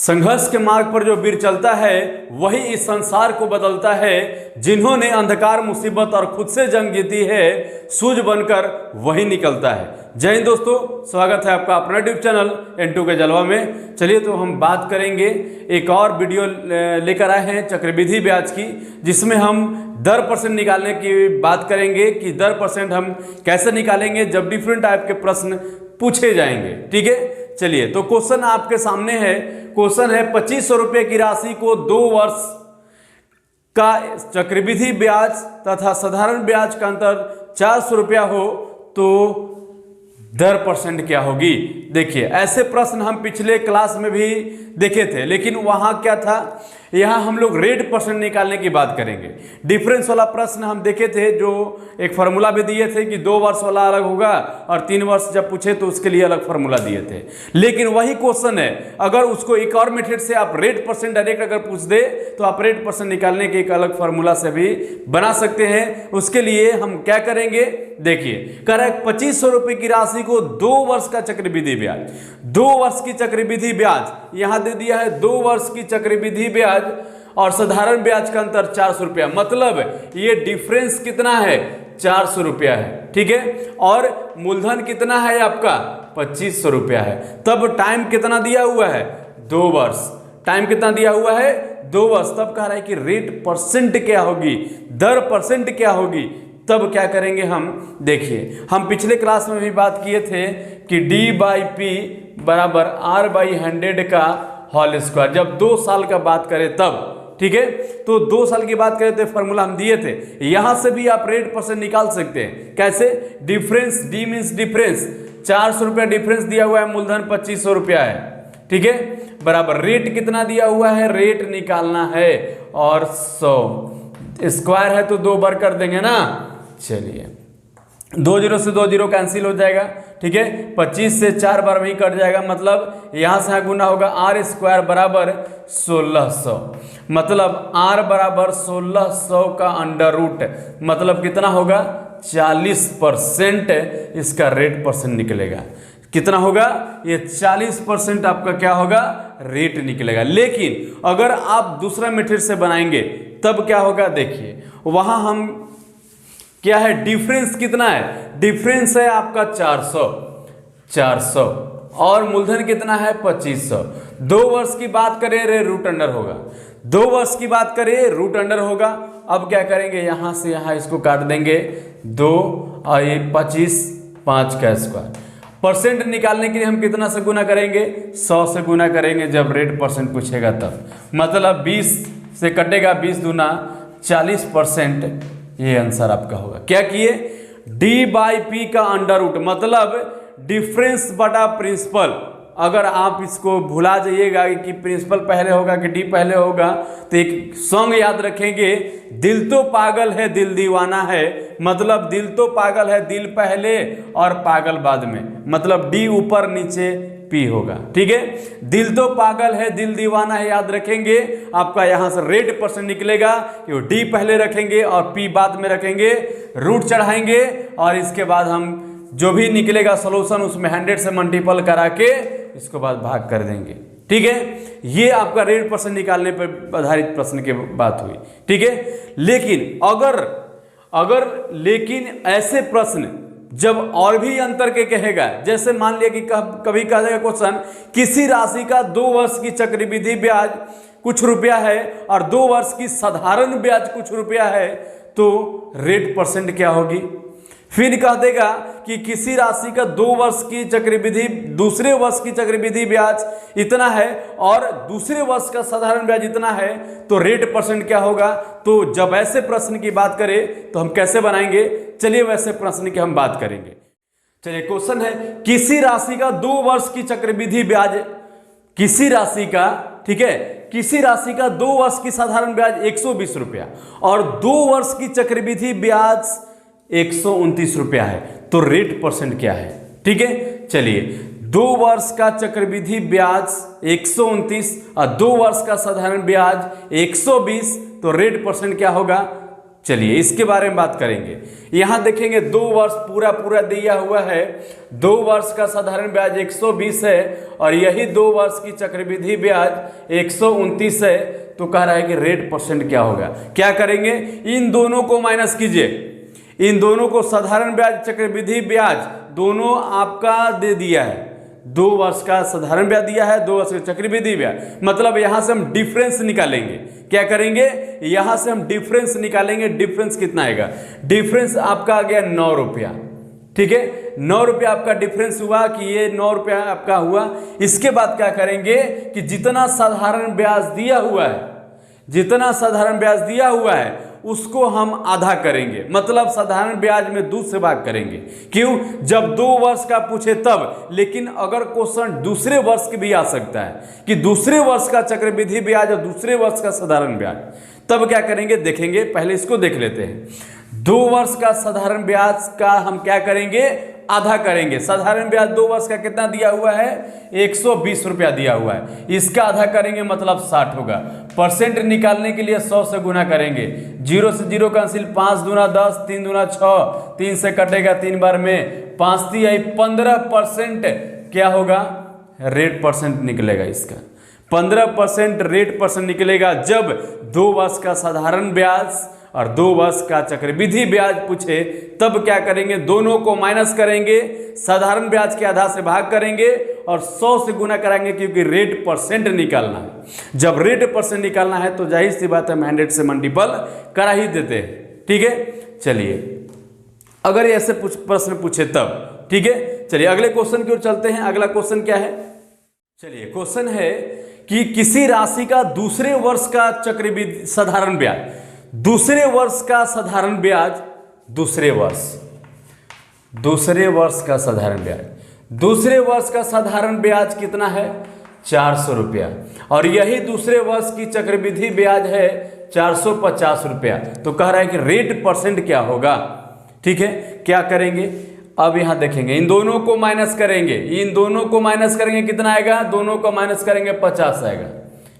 संघर्ष के मार्ग पर जो वीर चलता है वही इस संसार को बदलता है। जिन्होंने अंधकार मुसीबत और खुद से जंग जीती है, सूझ बनकर वही निकलता है। जय हिंद दोस्तों, स्वागत है आपका अपना यूट्यूब चैनल N2 के जलवा में। चलिए तो हम बात करेंगे, एक और वीडियो लेकर आए हैं चक्रवृद्धि ब्याज की, जिसमें हम दर परसेंट निकालने की बात करेंगे कि दर परसेंट हम कैसे निकालेंगे जब डिफरेंट टाइप के प्रश्न पूछे जाएंगे। ठीक है, चलिए तो क्वेश्चन आपके सामने है। क्वेश्चन है 2500 रुपये की राशि को 2 वर्ष का चक्रवृद्धि ब्याज तथा साधारण ब्याज का अंतर 400 रुपया हो तो दर परसेंट क्या होगी। देखिए, ऐसे प्रश्न हम पिछले क्लास में भी देखे थे, लेकिन वहां क्या था, यहाँ हम लोग रेट परसेंट निकालने की बात करेंगे। डिफरेंस वाला प्रश्न हम देखे थे, जो एक फार्मूला भी दिए थे कि 2 वर्ष वाला अलग होगा और 3 वर्ष जब पूछे तो उसके लिए अलग फार्मूला दिए थे। लेकिन वही क्वेश्चन है, अगर उसको एक और मेथड से आप रेट परसेंट डायरेक्ट अगर पूछ दे तो आप रेट परसेंट निकालने के एक अलग फार्मूला से भी बना सकते हैं। उसके लिए हम क्या करेंगे, देखिए कह रहा है 2500 रुपये की राशि को 2 वर्ष का चक्रवृद्धि ब्याज, 2 वर्ष की चक्रवृद्धि ब्याज यहां दे दिया है, 2 वर्ष की चक्रवृद्धि ब्याज और साधारण ब्याज का अंतर 400 रुपया, मतलब ये डिफरेंस कितना है, 400 रुपया है। ठीक है, और मूलधन कितना है आपका, 2500 रुपया है। तब टाइम कितना दिया हुआ है, 2 वर्ष। टाइम कितना दिया हुआ है, 2 वर्ष। तब कह रहा है कि रेट परसेंट क्या होगी, दर परसेंट क्या होगी। तब क्या करेंगे हम, देखिए हम पिछले क्लास में भी बात किए थे कि D/P बराबर R/100 का होल स्क्वायर, जब 2 साल का बात करें तब। ठीक है, तो 2 साल की बात करें तो फॉर्मूला हम दिए थे। यहां से भी आप रेट परसेंट निकाल सकते हैं। कैसे, डिफरेंस, डी मीन्स डिफरेंस, 400 रुपया डिफरेंस दिया हुआ है, मूलधन 2500 रुपया है। ठीक है, बराबर रेट कितना दिया हुआ है, रेट निकालना है, और 100 स्क्वायर है तो 2 बार कर देंगे ना। चलिए 2 0 से 2 0 कैंसिल हो जाएगा। ठीक है, 25 से 4 बार वही कट जाएगा, मतलब यहां से यहाँ गुना होगा, R स्क्वायर बराबर 1600, मतलब R बराबर 1600 का अंडर रूट, मतलब कितना होगा, 40% इसका रेट परसेंट निकलेगा। कितना होगा, ये 40% आपका क्या होगा, रेट निकलेगा। लेकिन अगर आप दूसरा मेथड से बनाएंगे तब क्या होगा, देखिए वहां हम क्या है, डिफरेंस कितना है, डिफरेंस है आपका 400 और मूलधन कितना है, 2500। 2 वर्ष की बात करें रे रूट अंडर होगा, 2 वर्ष की बात करें रूट अंडर होगा। अब क्या करेंगे, यहां से यहां इसको काट देंगे, 2 और ये 25, 5 का स्क्वायर। परसेंट निकालने के लिए हम कितना से गुना करेंगे, 100 से गुना करेंगे जब रेट परसेंट पूछेगा तब, मतलब 20 से कटेगा, 20 दूना 40%, ये आंसर आपका होगा। क्या किए, D/P का अंडर रूट, मतलब डिफरेंस बटा प्रिंसिपल। अगर आप इसको भुला जाइएगा कि प्रिंसिपल पहले होगा कि D पहले होगा, तो एक सॉन्ग याद रखेंगे, दिल तो पागल है दिल दीवाना है, मतलब दिल तो पागल है, दिल पहले और पागल बाद में, मतलब D ऊपर नीचे P होगा। ठीक है, दिल तो पागल है दिल दीवाना है, याद रखेंगे। आपका यहां से रेट परसेंट निकलेगा, D पहले रखेंगे और P बाद में रखेंगे, रूट चढ़ाएंगे और इसके बाद हम जो भी निकलेगा सोल्यूशन उसमें 100 से मल्टीपल करा के इसको बाद भाग कर देंगे। ठीक है, ये आपका रेट परसेंट निकालने पर आधारित प्रश्न की बात हुई। ठीक है, लेकिन ऐसे प्रश्न जब और भी अंतर के कहेगा, जैसे मान लिया कि कभी कहा जाएगा क्वेश्चन, किसी राशि का 2 वर्ष की चक्रवृद्धि ब्याज कुछ रुपया है और 2 वर्ष की साधारण ब्याज कुछ रुपया है, तो रेट परसेंट क्या होगी। फिर कह देगा कि किसी राशि का 2 वर्ष की चक्रवृद्धि, दूसरे वर्ष की चक्रवृद्धि ब्याज इतना है और दूसरे वर्ष का साधारण ब्याज इतना है, तो रेट परसेंट क्या होगा। तो जब ऐसे प्रश्न की बात करें तो हम कैसे बनाएंगे, चलिए वैसे प्रश्न की हम बात करेंगे। चलिए क्वेश्चन है, किसी राशि का 2 वर्ष की चक्रवृद्धि ब्याज, किसी राशि का, ठीक है, किसी राशि का 2 वर्ष की साधारण ब्याज 120 रुपया और 2 वर्ष की चक्रवृद्धि ब्याज 129 रुपया है, तो रेट परसेंट क्या है। ठीक है, चलिए 2 वर्ष का चक्रवृद्धि ब्याज 129 और 2 वर्ष का साधारण ब्याज 120, तो रेट परसेंट क्या होगा, चलिए इसके बारे में बात करेंगे। यहां देखेंगे 2 वर्ष पूरा पूरा दिया हुआ है, 2 वर्ष का साधारण ब्याज 120 है और यही 2 वर्ष की चक्रवृद्धि ब्याज 129 है। तो कह रहा है कि रेट परसेंट क्या होगा। क्या करेंगे, इन दोनों को माइनस कीजिए, इन दोनों को, साधारण ब्याज चक्रवृद्धि ब्याज दोनों आपका दे दिया है, 2 वर्ष का साधारण ब्याज दिया है, 2 वर्ष का चक्रवृद्धि ब्याज, मतलब यहां से हम डिफरेंस निकालेंगे। क्या करेंगे, यहां से हम डिफरेंस निकालेंगे। डिफरेंस कितना आएगा, डिफरेंस आपका आ गया 9 रुपया। ठीक है, 9 रुपया आपका डिफरेंस हुआ कि ये 9 रुपया आपका हुआ। इसके बाद क्या करेंगे कि जितना साधारण ब्याज दिया हुआ है, जितना साधारण ब्याज दिया हुआ है उसको हम आधा करेंगे, मतलब साधारण ब्याज में 2 से भाग करेंगे। क्यों, जब 2 वर्ष का पूछे तब। लेकिन अगर क्वेश्चन दूसरे वर्ष के भी आ सकता है कि दूसरे वर्ष का चक्रवृद्धि ब्याज और दूसरे वर्ष का साधारण ब्याज, तब क्या करेंगे देखेंगे। पहले इसको देख लेते हैं। 2 वर्ष का साधारण ब्याज का हम क्या करेंगे, आधा करेंगे। साधारण ब्याज 2 वर्ष का कितना दिया हुआ है, 120 रुपया दिया हुआ है, इसका आधा करेंगे मतलब 60 होगा। परसेंट निकालने के लिए 100 से गुना करेंगे, 0 से 0 कैंसिल, 5 दूना 10, 3 दूना 6, 3 से कटेगा 3 बार में, 5 × 3 15% क्या होगा, रेट परसेंट निकलेगा इसका। 15% रेट परसेंट निकलेगा जब 2 वर्ष का साधारण ब्याज और 2 वर्ष का चक्रवृद्धि ब्याज पूछे। तब क्या करेंगे, दोनों को माइनस करेंगे, साधारण ब्याज के आधा से भाग करेंगे और 100 से गुना कराएंगे, क्योंकि रेट परसेंट निकालना है। जब रेट परसेंट निकालना है तो जाहिर सी बात है हम 100 से मल्टीपल करा ही देते हैं। ठीक है, चलिए अगर ऐसे प्रश्न पूछे तब। ठीक है, चलिए अगले क्वेश्चन की ओर चलते हैं। अगला क्वेश्चन क्या है, चलिए क्वेश्चन है कि किसी राशि का दूसरे वर्ष का चक्रवृद्धि साधारण ब्याज, दूसरे वर्ष का साधारण ब्याज, दूसरे वर्ष का साधारण ब्याज, दूसरे वर्ष का साधारण ब्याज कितना है, 400 रुपया, और यही दूसरे वर्ष की चक्रवृद्धि ब्याज है 450 रुपया। तो कह रहा है कि रेट परसेंट क्या होगा। ठीक है, क्या करेंगे, अब यहां देखेंगे, इन दोनों को माइनस करेंगे, इन दोनों को माइनस करेंगे, कितना आएगा, दोनों को माइनस करेंगे 50 आएगा।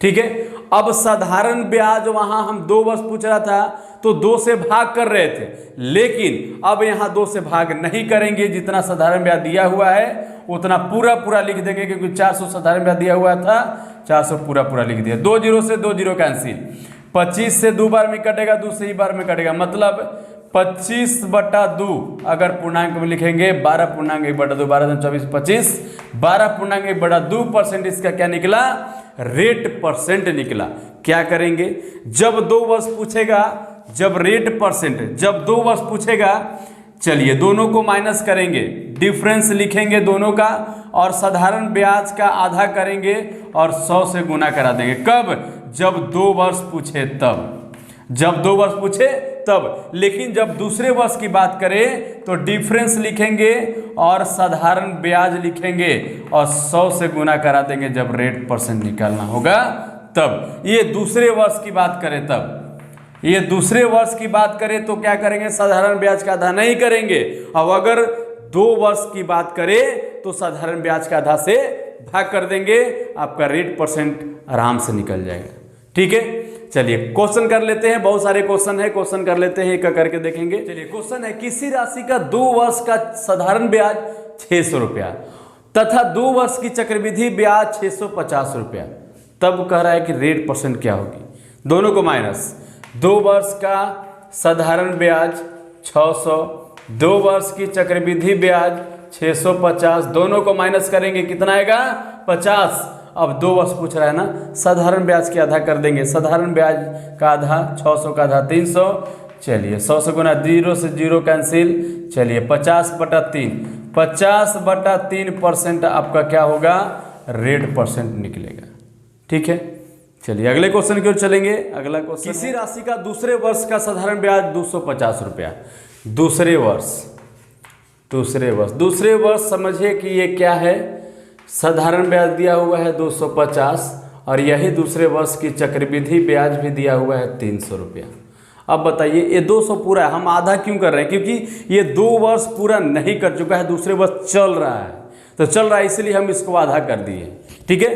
ठीक है, अब साधारण ब्याज वहां हम 2 वर्ष पूछ रहा था तो 2 से भाग कर रहे थे, लेकिन अब यहां 2 से भाग नहीं करेंगे। जितना साधारण ब्याज दिया हुआ है उतना पूरा पूरा लिख देंगे, क्योंकि 400 साधारण ब्याज दिया हुआ था, 400 पूरा पूरा लिख दिया। 2 0 से 2 0 कैंसिल, 25 से 2 बार में कटेगा, 2 से ही बार में कटेगा, मतलब 25/2 अगर पूर्णांक में लिखेंगे 12.1/2, 12 24 25, 12.1/2% इसका क्या निकला, रेट परसेंट निकला। क्या करेंगे, जब 2 वर्ष पूछेगा, जब रेट परसेंट, जब 2 वर्ष पूछेगा, चलिए दोनों को माइनस करेंगे, डिफरेंस लिखेंगे दोनों का, और साधारण ब्याज का आधा करेंगे और 100 से गुना करा देंगे। कब, जब 2 वर्ष पूछे तब, जब 2 वर्ष पूछे तब। लेकिन जब दूसरे वर्ष की बात करें तो डिफरेंस लिखेंगे और साधारण ब्याज लिखेंगे और 100 से गुना करा देंगे जब रेट परसेंट निकालना होगा तब। ये दूसरे वर्ष की बात करें तब, ये दूसरे वर्ष की बात करें तो क्या करेंगे, साधारण ब्याज का आधा नहीं करेंगे। अब अगर 2 वर्ष की बात करें तो साधारण ब्याज का आधा से भाग कर देंगे, आपका रेट परसेंट आराम से निकल जाएगा। ठीक है, चलिए क्वेश्चन कर लेते हैं। बहुत सारे क्वेश्चन है, क्वेश्चन कर लेते हैं, एक करके देखेंगे। चलिए क्वेश्चन है, किसी राशि का 2 वर्ष का साधारण ब्याज 600 रुपया तथा 2 वर्ष की चक्रवृद्धि ब्याज 650 रुपया, तब कह रहा है कि रेट परसेंट क्या होगी। दोनों को माइनस, 2 वर्ष का साधारण ब्याज 600, 2 वर्ष की चक्रवृद्धि ब्याज 650, दोनों को माइनस करेंगे, कितना आएगा, 50। अब 2 वर्ष पूछ रहा है ना, साधारण ब्याज के आधा कर देंगे, साधारण ब्याज का आधा 600 का आधा 300, चलिए 100 से गुना, 0 से 0 कैंसिल, चलिए 50/3, 50/3% आपका क्या होगा, रेट परसेंट निकलेगा। ठीक है, चलिए अगले क्वेश्चन की ओर चलेंगे। अगला क्वेश्चन, किसी राशि का दूसरे वर्ष का साधारण ब्याज 250 रुपया, दूसरे वर्ष समझिए कि ये क्या है, साधारण ब्याज दिया हुआ है 250 और यही दूसरे वर्ष की चक्रवृद्धि ब्याज भी दिया हुआ है 300 रुपया। अब बताइए ये 200 पूरा है, हम आधा क्यों कर रहे हैं, क्योंकि ये 2 वर्ष पूरा नहीं कर चुका है, दूसरे वर्ष चल रहा है, तो चल रहा है इसलिए हम इसको आधा कर दिए। ठीक है,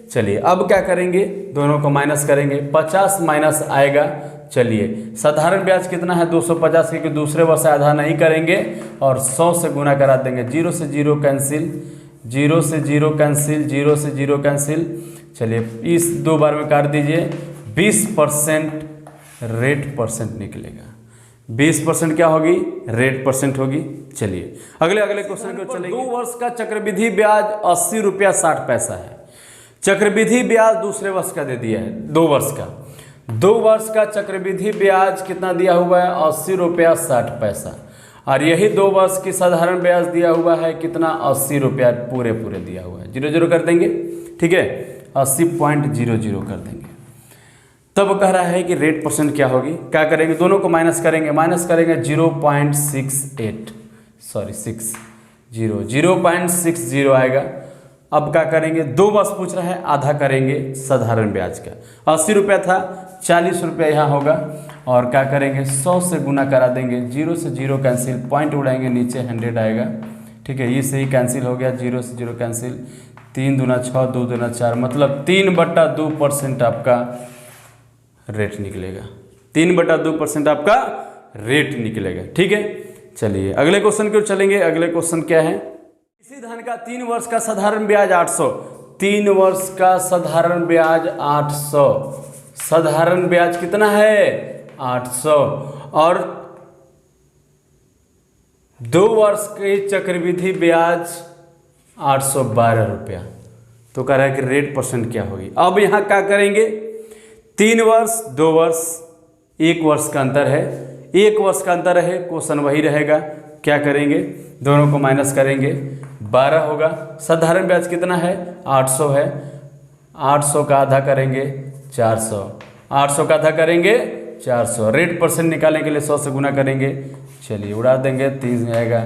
चलिए अब क्या करेंगे, दोनों को माइनस करेंगे, 50 माइनस आएगा चलिए साधारण ब्याज कितना है 250, क्योंकि दूसरे वर्ष से आधा नहीं करेंगे और 100 से गुना करा देंगे। 0 से 0 कैंसिल, 0 से 0 कैंसिल, 0 से 0 कैंसिल। चलिए इस 2 बार में काट दीजिए। 20% रेट परसेंट निकलेगा। 20% क्या होगी? रेट परसेंट होगी। चलिए अगले क्वेश्चन को चलेंगे। 2 वर्ष का चक्रवृद्धि ब्याज 80 रुपया 60 पैसा है। चक्रवृद्धि ब्याज दूसरे वर्ष का दे दिया है, 2 वर्ष का। 2 वर्ष का चक्रवृद्धि ब्याज कितना दिया हुआ है? 80 रुपया 60 पैसा। और यही 2 वर्ष की साधारण ब्याज दिया हुआ है कितना? 80 रुपया पूरे दिया हुआ है। 0 0 कर देंगे, ठीक है, 80.00 कर देंगे। तब कह रहा है कि रेट परसेंट क्या होगी। क्या करेंगे? दोनों को माइनस करेंगे 0.60 आएगा। अब क्या करेंगे? 2 वर्ष पूछ रहा है, आधा करेंगे साधारण ब्याज का। 80 रुपया था, 40 रुपया यहाँ होगा। और क्या करेंगे? 100 से गुना करा देंगे। 0 से 0 कैंसिल, पॉइंट उड़ाएंगे, नीचे 100 आएगा, ठीक है। ये सही कैंसिल हो गया। 0 से 0 कैंसिल, 3 दूना 6, 2 दूना 4, मतलब 3/2% आपका रेट निकलेगा। 3/2% आपका रेट निकलेगा, ठीक है। चलिए अगले क्वेश्चन की ओर चलेंगे। अगले क्वेश्चन क्या है? किसी धन का 3 वर्ष का साधारण ब्याज 800। 3 वर्ष का साधारण ब्याज 800। साधारण ब्याज कितना है? 800। और 2 वर्ष के चक्रवृद्धि ब्याज 812 रुपया। तो कह रहा है कि रेट परसेंट क्या होगी। अब यहाँ क्या करेंगे? 3 वर्ष, 2 वर्ष, 1 वर्ष का अंतर है। 1 वर्ष का अंतर है, क्वेश्चन वही रहेगा। क्या करेंगे? दोनों को माइनस करेंगे, 12 होगा। साधारण ब्याज कितना है? 800 है। 800 का आधा करेंगे 400। 800 का आधा करेंगे 400। रेट परसेंट निकालने के लिए 100 से गुना करेंगे। चलिए उड़ा देंगे, 3 आएगा।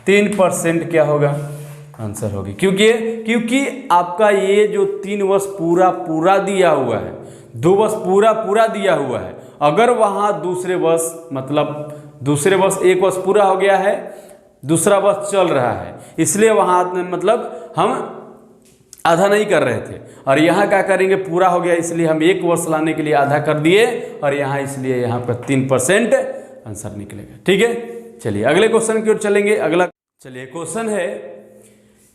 3% क्या होगा? आंसर होगी। क्योंकि आपका ये जो 3 वर्ष पूरा दिया हुआ है, 2 वर्ष पूरा दिया हुआ है। अगर वहाँ दूसरे वर्ष, मतलब दूसरे वर्ष 1 वर्ष पूरा हो गया है, दूसरा वर्ष चल रहा है, इसलिए वहाँ मतलब हम आधा नहीं कर रहे थे। और यहाँ क्या करेंगे? पूरा हो गया, इसलिए हम 1 वर्ष लाने के लिए आधा कर दिए। और यहाँ इसलिए यहाँ पर 3% आंसर निकलेगा, ठीक है। चलिए अगले क्वेश्चन की ओर चलेंगे। अगला चलिए क्वेश्चन है,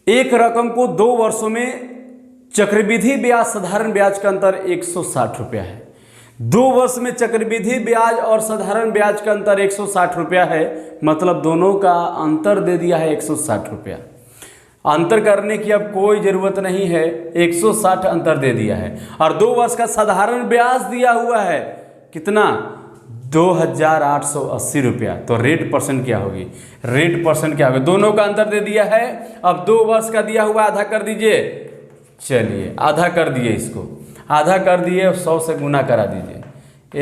एक रकम को 2 वर्षों में चक्रवृद्धि ब्याज साधारण ब्याज का अंतर 160 रुपया है। 2 वर्ष में चक्रवृद्धि ब्याज और साधारण ब्याज का अंतर 160 रुपया है, मतलब दोनों का अंतर दे दिया है 160 रुपया। अंतर करने की अब कोई ज़रूरत नहीं है, 160 अंतर दे दिया है। और 2 वर्ष का साधारण ब्याज दिया हुआ है कितना? 2880 रुपया। तो रेट परसेंट क्या होगी? रेट परसेंट क्या होगी? दोनों का अंतर दे दिया है। अब 2 वर्ष का दिया हुआ आधा कर दीजिए। चलिए आधा कर दिए, इसको आधा कर दिए, 100 से गुना करा दीजिए।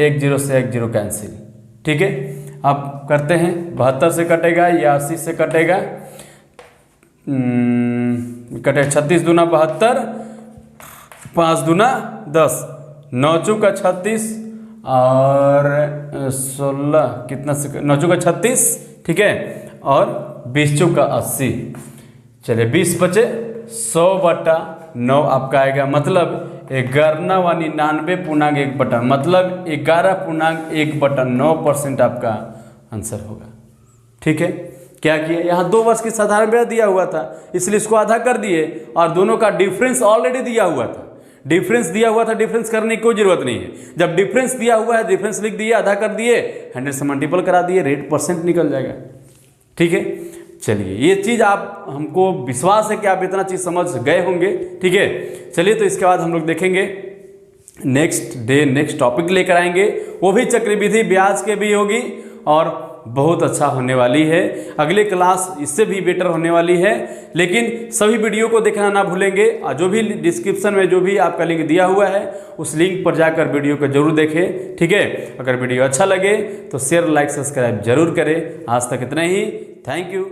1 0 से 1 0 कैंसिल, ठीक है। अब करते हैं, 72 से कटेगा या 80 से कटेगा? कटे 36 दूना 72, 5 दूना 10, 9 चौका 36 और 16 कितना से 9 चौका 36, ठीक है। और 20 चौका 80। चलिए 20 बचे, 100/9 आपका आएगा, मतलब 11/99.1, मतलब 11.1/9% आपका आंसर होगा, ठीक है। क्या किया? यहाँ 2 वर्ष की साधारण ब्याज दिया हुआ था, इसलिए इसको आधा कर दिए। और दोनों का डिफरेंस ऑलरेडी दिया हुआ था, डिफरेंस दिया हुआ था, डिफरेंस करने की कोई जरूरत नहीं है। जब डिफरेंस दिया हुआ है, डिफरेंस लिख दिए, आधा कर दिए, 100 से मल्टीपल करा दिए, रेट परसेंट निकल जाएगा, ठीक है। चलिए ये चीज़ आप, हमको विश्वास है कि आप इतना चीज़ समझ गए होंगे, ठीक है। चलिए तो इसके बाद हम लोग देखेंगे नेक्स्ट टॉपिक लेकर आएंगे, वो भी चक्रवृद्धि ब्याज के भी होगी और बहुत अच्छा होने वाली है। अगले क्लास इससे भी बेटर होने वाली है, लेकिन सभी वीडियो को देखना ना भूलेंगे। और जो भी डिस्क्रिप्शन में जो भी आपका लिंक दिया हुआ है, उस लिंक पर जाकर वीडियो को जरूर देखें, ठीक है। अगर वीडियो अच्छा लगे तो शेयर, लाइक, सब्सक्राइब जरूर करें। आज तक इतना ही, थैंक यू।